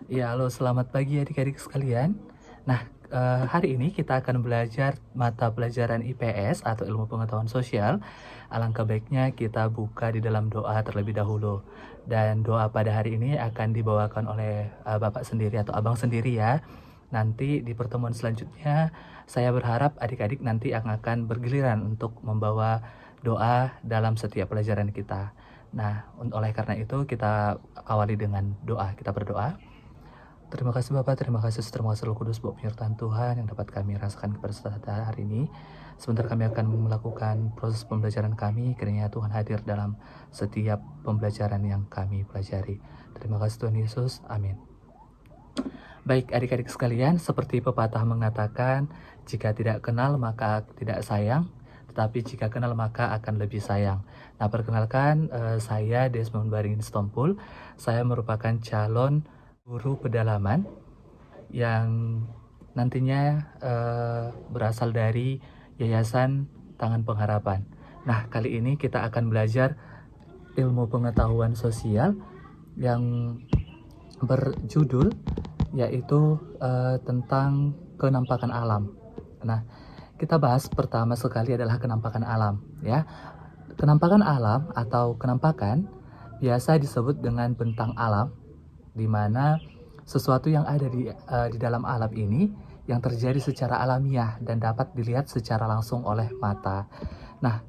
Ya, halo, selamat pagi adik-adik sekalian. Nah, hari ini kita akan belajar mata pelajaran IPS atau Ilmu Pengetahuan Sosial. Alangkah baiknya kita buka di dalam doa terlebih dahulu. Dan doa pada hari ini akan dibawakan oleh Bapak sendiri atau Abang sendiri ya. Nanti di pertemuan selanjutnya, saya berharap adik-adik nanti akan bergiliran untuk membawa doa dalam setiap pelajaran kita. Nah, oleh karena itu kita awali dengan doa. Kita berdoa. Terima kasih Bapak, terima kasih terima kasih Roh Kudus buat penyertaan Tuhan yang dapat kami rasakan pada saat hari ini. Sebentar kami akan melakukan proses pembelajaran kami, kiranya Tuhan hadir dalam setiap pembelajaran yang kami pelajari. Terima kasih Tuhan Yesus, amin. Baik adik-adik sekalian, seperti pepatah mengatakan, jika tidak kenal maka tidak sayang, tetapi jika kenal maka akan lebih sayang. Nah, perkenalkan saya Desmond Baringin Stompul. Saya merupakan calon guru pedalaman yang nantinya berasal dari Yayasan Tangan Pengharapan. Nah, kali ini kita akan belajar ilmu pengetahuan sosial yang berjudul yaitu tentang kenampakan alam. Nah, kita bahas pertama sekali adalah kenampakan alam ya. Kenampakan alam atau kenampakan biasa disebut dengan bentang alam, di mana sesuatu yang ada di dalam alam ini yang terjadi secara alamiah dan dapat dilihat secara langsung oleh mata. Nah,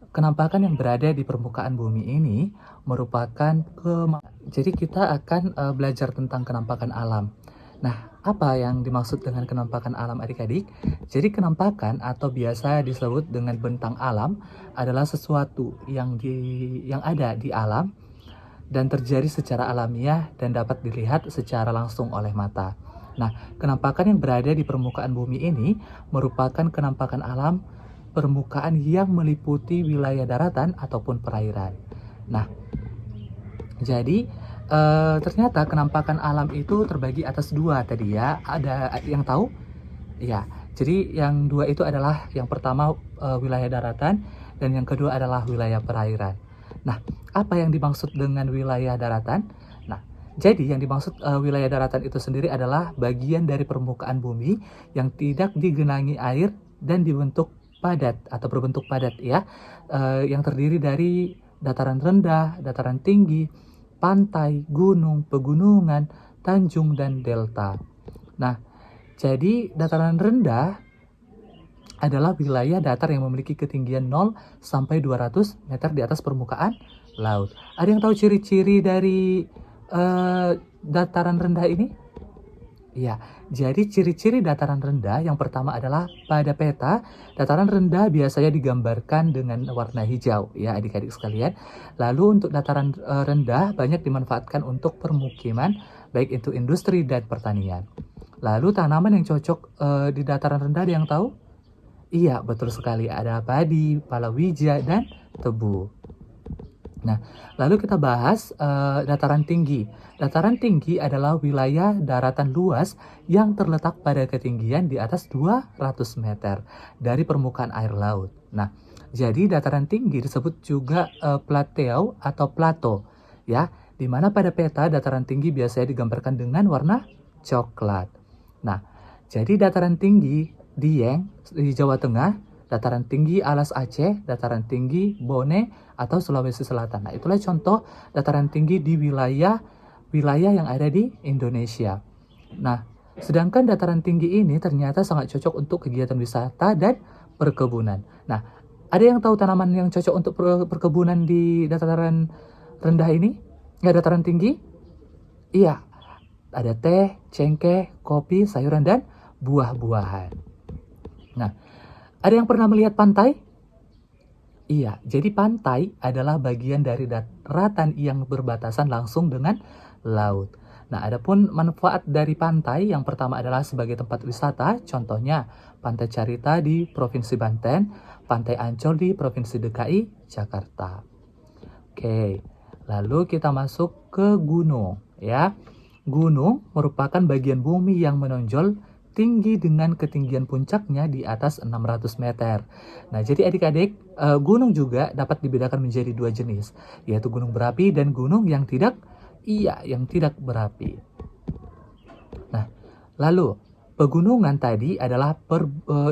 kenampakan yang berada di permukaan bumi ini merupakan jadi kita akan belajar tentang kenampakan alam. Nah, apa yang dimaksud dengan kenampakan alam adik-adik? Jadi kenampakan atau biasa disebut dengan bentang alam adalah sesuatu yang ada di alam dan terjadi secara alamiah dan dapat dilihat secara langsung oleh mata. Nah, kenampakan yang berada di permukaan bumi ini merupakan kenampakan alam permukaan yang meliputi wilayah daratan ataupun perairan. Nah, jadi ternyata kenampakan alam itu terbagi atas dua tadi ya. Ada yang tahu? Ya, jadi yang dua itu adalah yang pertama wilayah daratan dan yang kedua adalah wilayah perairan. Nah, apa yang dimaksud dengan wilayah daratan? Nah, jadi yang dimaksud wilayah daratan itu sendiri adalah bagian dari permukaan bumi yang tidak digenangi air dan dibentuk padat atau berbentuk padat ya, yang terdiri dari dataran rendah, dataran tinggi, pantai, gunung, pegunungan, tanjung, dan delta. Nah, jadi dataran rendah adalah wilayah datar yang memiliki ketinggian 0 sampai 200 meter di atas permukaan laut. Ada yang tahu ciri-ciri dari dataran rendah ini? Ya, jadi ciri-ciri dataran rendah yang pertama adalah pada peta, dataran rendah biasanya digambarkan dengan warna hijau ya adik-adik sekalian. Lalu untuk dataran rendah banyak dimanfaatkan untuk permukiman, baik itu industri dan pertanian. Lalu tanaman yang cocok di dataran rendah ada yang tahu? Iya, betul sekali. Ada padi, palawija, dan tebu. Nah, lalu kita bahas dataran tinggi. Dataran tinggi adalah wilayah daratan luas yang terletak pada ketinggian di atas 200 meter dari permukaan air laut. Nah, jadi dataran tinggi disebut juga plateau atau plato, ya, di mana pada peta dataran tinggi biasanya digambarkan dengan warna coklat. Nah, jadi dataran tinggi Dieng di Jawa Tengah, dataran tinggi Alas Aceh, dataran tinggi Bone atau Sulawesi Selatan. Nah, itulah contoh dataran tinggi di wilayah yang ada di Indonesia. Nah, sedangkan dataran tinggi ini ternyata sangat cocok untuk kegiatan wisata dan perkebunan. Nah, ada yang tahu tanaman yang cocok untuk perkebunan di dataran rendah ini? Ya, dataran tinggi? Iya, ada teh, cengkeh, kopi, sayuran, dan buah-buahan. Nah, ada yang pernah melihat pantai? Iya, jadi pantai adalah bagian dari daratan yang berbatasan langsung dengan laut. Nah, adapun manfaat dari pantai yang pertama adalah sebagai tempat wisata, contohnya Pantai Carita di Provinsi Banten, Pantai Ancol di Provinsi DKI Jakarta. Oke, lalu kita masuk ke gunung ya. Gunung merupakan bagian bumi yang menonjol tinggi dengan ketinggian puncaknya di atas 600 meter. Nah, jadi adik-adik, gunung juga dapat dibedakan menjadi dua jenis, yaitu gunung berapi dan gunung yang tidak berapi. Nah, lalu pegunungan tadi adalah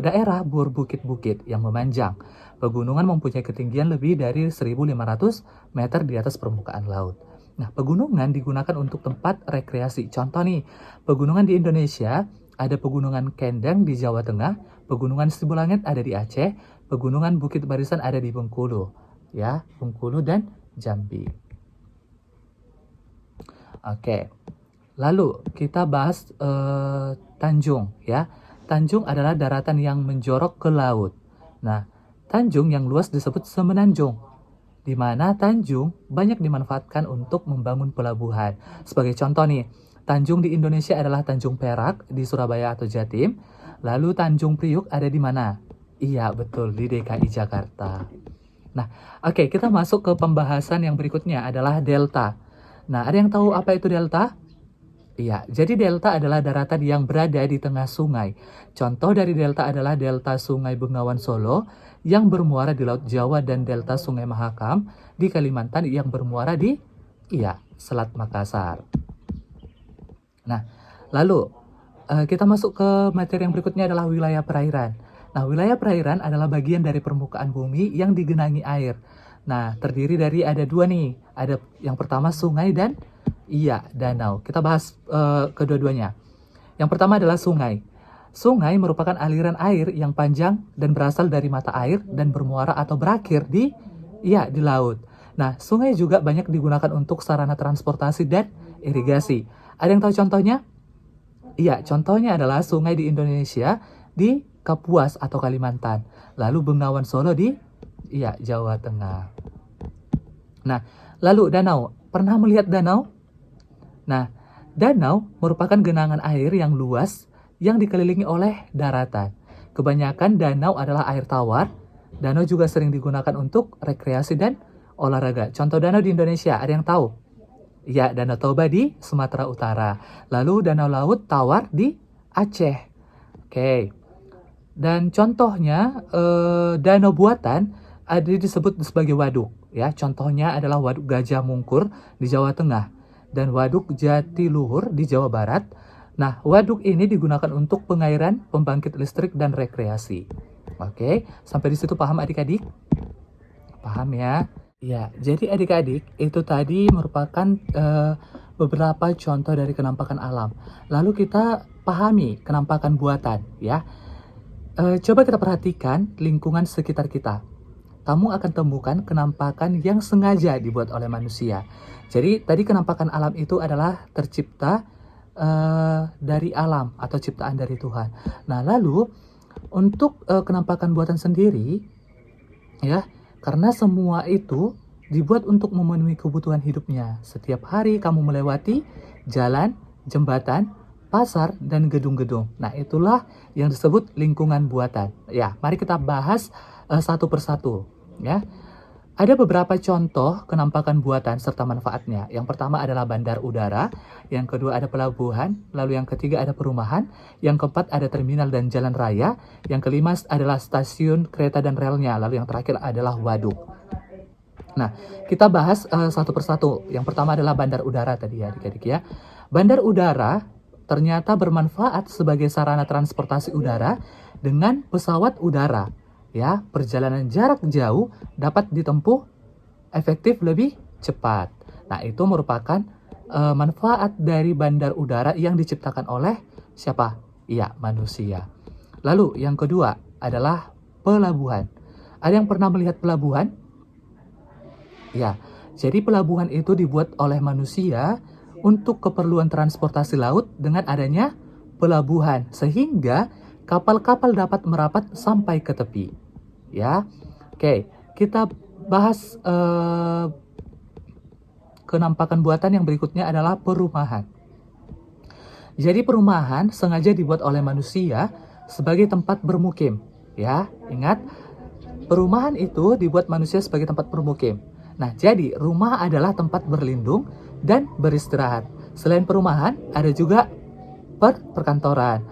daerah berbukit-bukit yang memanjang. Pegunungan mempunyai ketinggian lebih dari 1.500 meter di atas permukaan laut. Nah, pegunungan digunakan untuk tempat rekreasi. Contoh nih, pegunungan di Indonesia ada pegunungan Kendeng di Jawa Tengah, pegunungan Sibulangit ada di Aceh, pegunungan Bukit Barisan ada di Bengkulu, ya, Bengkulu dan Jambi. Oke. Lalu kita bahas tanjung, ya. Tanjung adalah daratan yang menjorok ke laut. Nah, tanjung yang luas disebut semenanjung, di mana tanjung banyak dimanfaatkan untuk membangun pelabuhan. Sebagai contoh nih, tanjung di Indonesia adalah Tanjung Perak di Surabaya atau Jatim. Lalu Tanjung Priuk ada di mana? Iya, betul, di DKI Jakarta. Nah, oke, kita masuk ke pembahasan yang berikutnya adalah delta. Nah, ada yang tahu apa itu delta? Iya, jadi delta adalah daratan yang berada di tengah sungai. Contoh dari delta adalah delta Sungai Bengawan Solo yang bermuara di Laut Jawa dan delta Sungai Mahakam di Kalimantan yang bermuara di Selat Makassar. Nah, lalu kita masuk ke materi yang berikutnya adalah wilayah perairan. Nah, wilayah perairan adalah bagian dari permukaan bumi yang digenangi air. Nah, terdiri dari ada dua nih. Ada yang pertama sungai dan danau. Kita bahas kedua-duanya. Yang pertama adalah sungai. Sungai merupakan aliran air yang panjang dan berasal dari mata air dan bermuara atau berakhir di laut. Nah, sungai juga banyak digunakan untuk sarana transportasi dan irigasi. Ada yang tahu contohnya? Iya, contohnya adalah sungai di Indonesia di Kapuas atau Kalimantan. Lalu Bengawan Solo di Jawa Tengah. Nah, lalu danau. Pernah melihat danau? Nah, danau merupakan genangan air yang luas yang dikelilingi oleh daratan. Kebanyakan danau adalah air tawar. Danau juga sering digunakan untuk rekreasi dan olahraga. Contoh danau di Indonesia, ada yang tahu? Ya, Danau Toba di Sumatera Utara. Lalu danau laut tawar di Aceh. Oke. Dan contohnya danau buatan ada disebut sebagai waduk. Ya, contohnya adalah Waduk Gajah Mungkur di Jawa Tengah dan Waduk Jatiluhur di Jawa Barat. Nah, waduk ini digunakan untuk pengairan, pembangkit listrik, dan rekreasi. Oke, sampai di situ paham adik-adik? Paham ya? Ya, jadi adik-adik, itu tadi merupakan beberapa contoh dari kenampakan alam. Lalu kita pahami kenampakan buatan, ya. Coba kita perhatikan lingkungan sekitar kita. Kamu akan temukan kenampakan yang sengaja dibuat oleh manusia. Jadi tadi kenampakan alam itu adalah tercipta dari alam atau ciptaan dari Tuhan. Nah, lalu untuk kenampakan buatan sendiri, ya, karena semua itu dibuat untuk memenuhi kebutuhan hidupnya. Setiap hari kamu melewati jalan, jembatan, pasar, dan gedung-gedung. Nah, itulah yang disebut lingkungan buatan. Ya, mari kita bahas satu persatu. Ya, ada beberapa contoh kenampakan buatan serta manfaatnya. Yang pertama adalah bandar udara, yang kedua ada pelabuhan, lalu yang ketiga ada perumahan, yang keempat ada terminal dan jalan raya, yang kelima adalah stasiun kereta dan relnya, lalu yang terakhir adalah waduk. Nah, kita bahas satu persatu. Yang pertama adalah bandar udara tadi ya adik-adik ya. Bandar udara ternyata bermanfaat sebagai sarana transportasi udara dengan pesawat udara. Ya, perjalanan jarak jauh dapat ditempuh efektif lebih cepat. Nah, itu merupakan manfaat dari bandar udara yang diciptakan oleh siapa? Iya, manusia. Lalu yang kedua adalah pelabuhan. Ada yang pernah melihat pelabuhan? Ya, jadi pelabuhan itu dibuat oleh manusia untuk keperluan transportasi laut dengan adanya pelabuhan, sehingga kapal-kapal dapat merapat sampai ke tepi. Ya, oke, kita bahas kenampakan buatan yang berikutnya adalah perumahan. Jadi perumahan sengaja dibuat oleh manusia sebagai tempat bermukim. Ya, ingat, perumahan itu dibuat manusia sebagai tempat bermukim. Nah, jadi rumah adalah tempat berlindung dan beristirahat. Selain perumahan, ada juga perkantoran,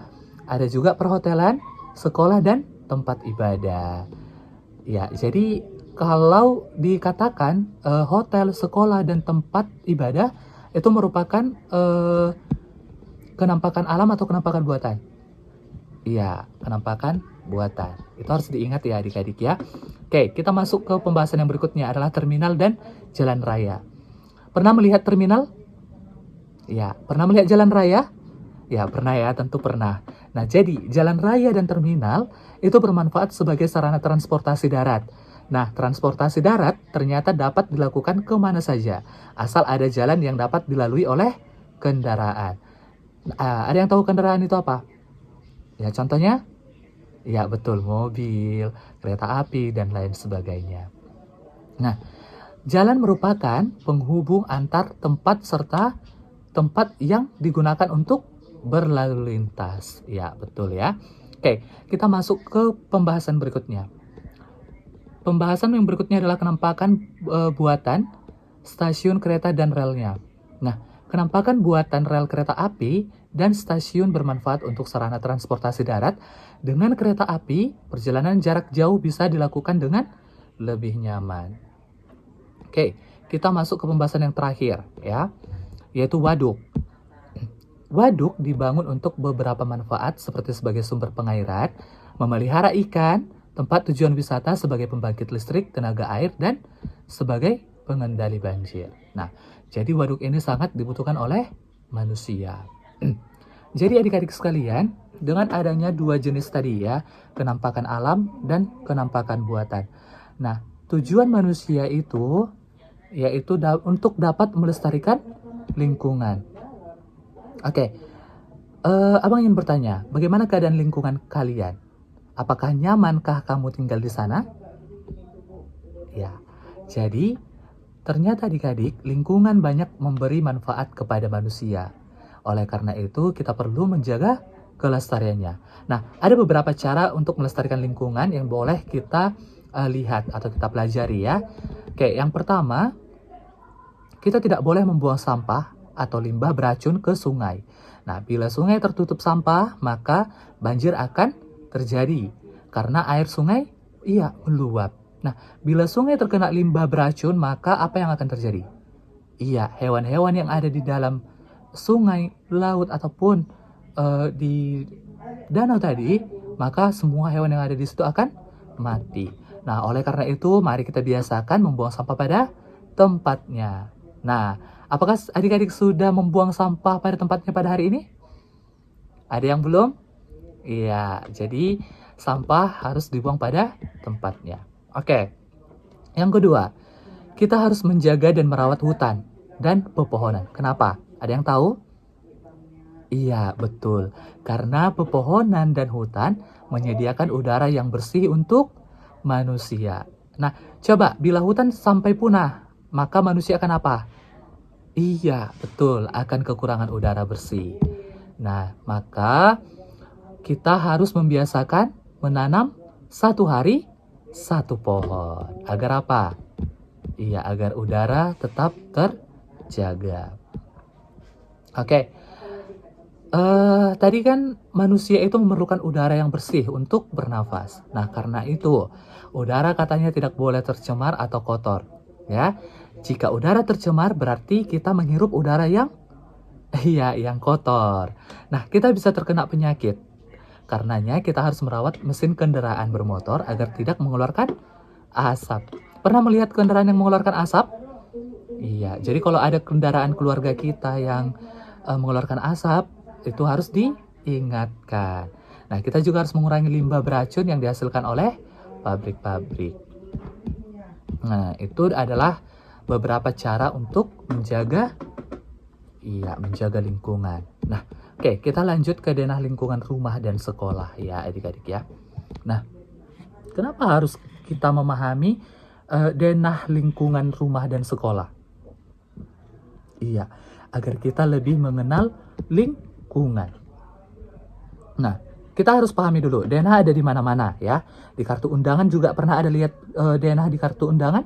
ada juga perhotelan, sekolah, dan tempat ibadah. Ya, jadi kalau dikatakan hotel, sekolah, dan tempat ibadah itu merupakan Kenampakan alam atau kenampakan buatan? Iya, kenampakan buatan. Itu harus diingat ya adik-adik ya. Oke, kita masuk ke pembahasan yang berikutnya adalah terminal dan jalan raya. Pernah melihat terminal? Ya, pernah melihat jalan raya? Ya, pernah ya, tentu pernah. Nah, jadi jalan raya dan terminal itu bermanfaat sebagai sarana transportasi darat. Nah, transportasi darat ternyata dapat dilakukan kemana saja, asal ada jalan yang dapat dilalui oleh kendaraan. Ada yang tahu kendaraan itu apa? Ya, contohnya? Ya, betul, mobil, kereta api, dan lain sebagainya. Nah, jalan merupakan penghubung antar tempat serta tempat yang digunakan untuk berlalu lintas. Ya, betul ya. Oke, kita masuk ke pembahasan berikutnya. Pembahasan yang berikutnya adalah kenampakan buatan stasiun kereta dan relnya. Nah, kenampakan buatan rel kereta api dan stasiun bermanfaat untuk sarana transportasi darat. Dengan kereta api, perjalanan jarak jauh bisa dilakukan dengan lebih nyaman. Oke, kita masuk ke pembahasan yang terakhir ya, yaitu waduk. Waduk dibangun untuk beberapa manfaat seperti sebagai sumber pengairan, memelihara ikan, tempat tujuan wisata sebagai pembangkit listrik, tenaga air, dan sebagai pengendali banjir. Nah, jadi waduk ini sangat dibutuhkan oleh manusia. Jadi adik-adik sekalian, dengan adanya dua jenis tadi ya, kenampakan alam dan kenampakan buatan. Nah, tujuan manusia itu yaitu untuk dapat melestarikan lingkungan. Oke, abang ingin bertanya, bagaimana keadaan lingkungan kalian? Apakah nyamankah kamu tinggal di sana? Ya, jadi ternyata adik-adik, lingkungan banyak memberi manfaat kepada manusia. Oleh karena itu, kita perlu menjaga kelestariannya. Nah, ada beberapa cara untuk melestarikan lingkungan yang boleh kita lihat atau kita pelajari ya. Oke, yang pertama, kita tidak boleh membuang sampah atau limbah beracun ke sungai. Nah, bila sungai tertutup sampah, maka banjir akan terjadi karena air sungai meluap. Nah, bila sungai terkena limbah beracun, maka apa yang akan terjadi? Iya, hewan-hewan yang ada di dalam sungai, laut, ataupun di danau tadi, maka semua hewan yang ada di situ akan mati. Nah, oleh karena itu, mari kita biasakan membuang sampah pada tempatnya. Nah, apakah adik-adik sudah membuang sampah pada tempatnya pada hari ini? Ada yang belum? Iya, jadi sampah harus dibuang pada tempatnya. Oke, yang kedua, kita harus menjaga dan merawat hutan dan pepohonan. Kenapa? Ada yang tahu? Iya, betul. Karena pepohonan dan hutan menyediakan udara yang bersih untuk manusia. Nah, coba bila hutan sampai punah, maka manusia akan apa? Iya, betul, akan kekurangan udara bersih. Nah, maka kita harus membiasakan menanam satu hari satu pohon. Agar apa? Iya, agar udara tetap terjaga. Oke, tadi kan manusia itu memerlukan udara yang bersih untuk bernafas. Nah, karena itu udara katanya tidak boleh tercemar atau kotor. Ya, jika udara tercemar berarti kita menghirup udara yang yang kotor. Nah, kita bisa terkena penyakit. Karenanya kita harus merawat mesin kendaraan bermotor agar tidak mengeluarkan asap. Pernah melihat kendaraan yang mengeluarkan asap? Iya, jadi kalau ada kendaraan keluarga kita yang mengeluarkan asap, itu harus diingatkan. Nah, kita juga harus mengurangi limbah beracun yang dihasilkan oleh pabrik-pabrik. Nah, itu adalah beberapa cara untuk menjaga lingkungan. Nah, oke, kita lanjut ke denah lingkungan rumah dan sekolah ya adik-adik ya. Nah, kenapa harus kita memahami denah lingkungan rumah dan sekolah? Iya, agar kita lebih mengenal lingkungan. Nah, kita harus pahami dulu, denah ada di mana-mana ya. Di kartu undangan juga pernah ada lihat denah di kartu undangan?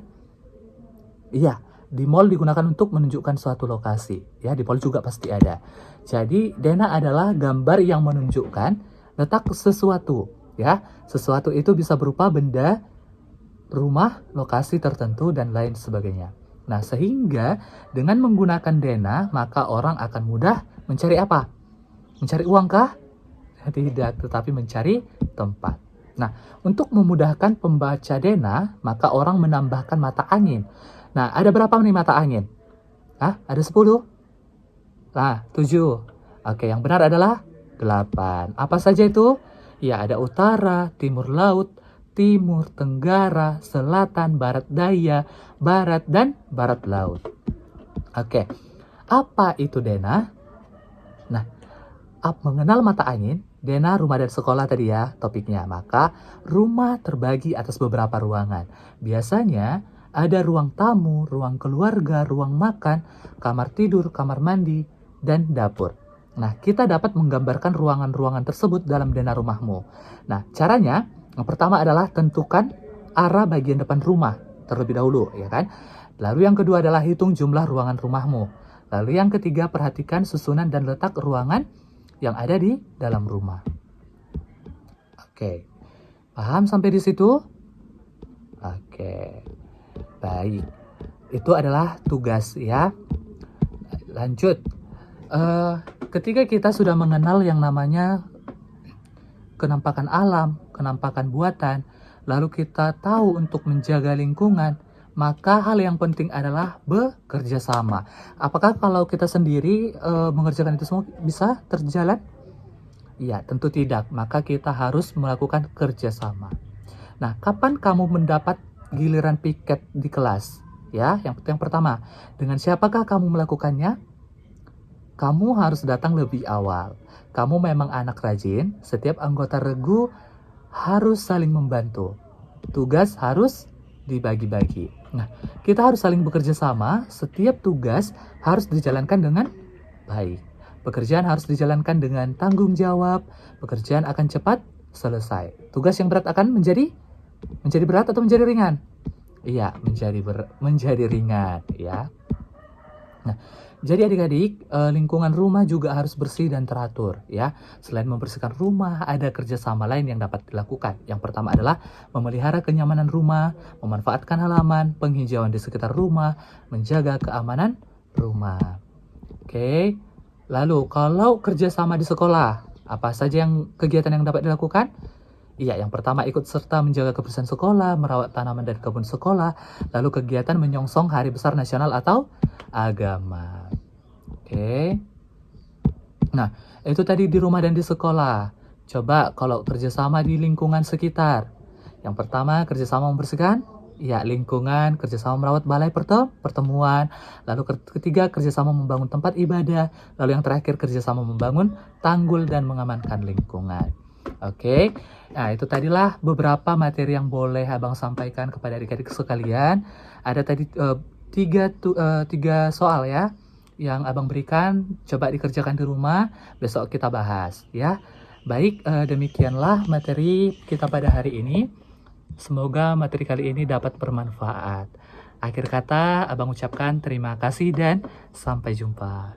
Iya, di mall digunakan untuk menunjukkan suatu lokasi. Ya, di mall juga pasti ada. Jadi, denah adalah gambar yang menunjukkan letak sesuatu. Ya, sesuatu itu bisa berupa benda, rumah, lokasi tertentu, dan lain sebagainya. Nah, sehingga dengan menggunakan denah, maka orang akan mudah mencari apa? Mencari uang kah? Tidak, tetapi mencari tempat. Nah, untuk memudahkan pembaca Dena, maka orang menambahkan mata angin. Nah, ada berapa nih mata angin? Hah? Ada 10? Nah, 7. Oke, yang benar adalah 8. Apa saja itu? Ya, ada utara, timur laut, timur, tenggara, selatan, barat daya, barat, dan barat laut. Oke, apa itu Dena? Nah, mengenal mata angin, Dena rumah dan sekolah tadi ya topiknya. Maka rumah terbagi atas beberapa ruangan. Biasanya ada ruang tamu, ruang keluarga, ruang makan, kamar tidur, kamar mandi, dan dapur. Nah, kita dapat menggambarkan ruangan-ruangan tersebut dalam Dena rumahmu. Nah, caranya yang pertama adalah tentukan arah bagian depan rumah terlebih dahulu, ya kan? Lalu yang kedua adalah hitung jumlah ruangan rumahmu. Lalu yang ketiga, perhatikan susunan dan letak ruangan yang ada di dalam rumah. Oke, paham sampai di situ? Oke, baik. Itu adalah tugas ya. Lanjut. Ketika kita sudah mengenal yang namanya kenampakan alam, kenampakan buatan, lalu kita tahu untuk menjaga lingkungan, maka hal yang penting adalah bekerja sama. Apakah kalau kita sendiri mengerjakan itu semua bisa terjalan? Ya, tentu tidak. Maka kita harus melakukan kerjasama. Nah, kapan kamu mendapat giliran piket di kelas? Ya, yang pertama, dengan siapakah kamu melakukannya? Kamu harus datang lebih awal. Kamu memang anak rajin, setiap anggota regu harus saling membantu. Tugas harus dibagi-bagi. Nah, kita harus saling bekerja sama, setiap tugas harus dijalankan dengan baik. Pekerjaan harus dijalankan dengan tanggung jawab, pekerjaan akan cepat selesai. Tugas yang berat akan menjadi berat atau menjadi ringan? Iya, menjadi ringan, ya. Nah, jadi adik-adik, lingkungan rumah juga harus bersih dan teratur, ya. Selain membersihkan rumah, ada kerjasama lain yang dapat dilakukan. Yang pertama adalah memelihara kenyamanan rumah, memanfaatkan halaman, penghijauan di sekitar rumah, menjaga keamanan rumah. Oke, lalu kalau kerjasama di sekolah, apa saja kegiatan yang dapat dilakukan? Iya, yang pertama ikut serta menjaga kebersihan sekolah, merawat tanaman dan kebun sekolah, lalu kegiatan menyongsong hari besar nasional atau agama. Oke. Nah, itu tadi di rumah dan di sekolah. Coba kalau kerjasama di lingkungan sekitar. Yang pertama, kerjasama membersihkan, ya lingkungan, kerjasama merawat balai pertemuan. Lalu ketiga, kerjasama membangun tempat ibadah. Lalu yang terakhir, kerjasama membangun tanggul dan mengamankan lingkungan. Oke, nah itu tadilah beberapa materi yang boleh Abang sampaikan kepada adik-adik sekalian. Ada tadi tiga soal ya yang Abang berikan, coba dikerjakan di rumah, besok kita bahas ya. Baik, demikianlah materi kita pada hari ini. Semoga materi kali ini dapat bermanfaat. Akhir kata, Abang ucapkan terima kasih dan sampai jumpa.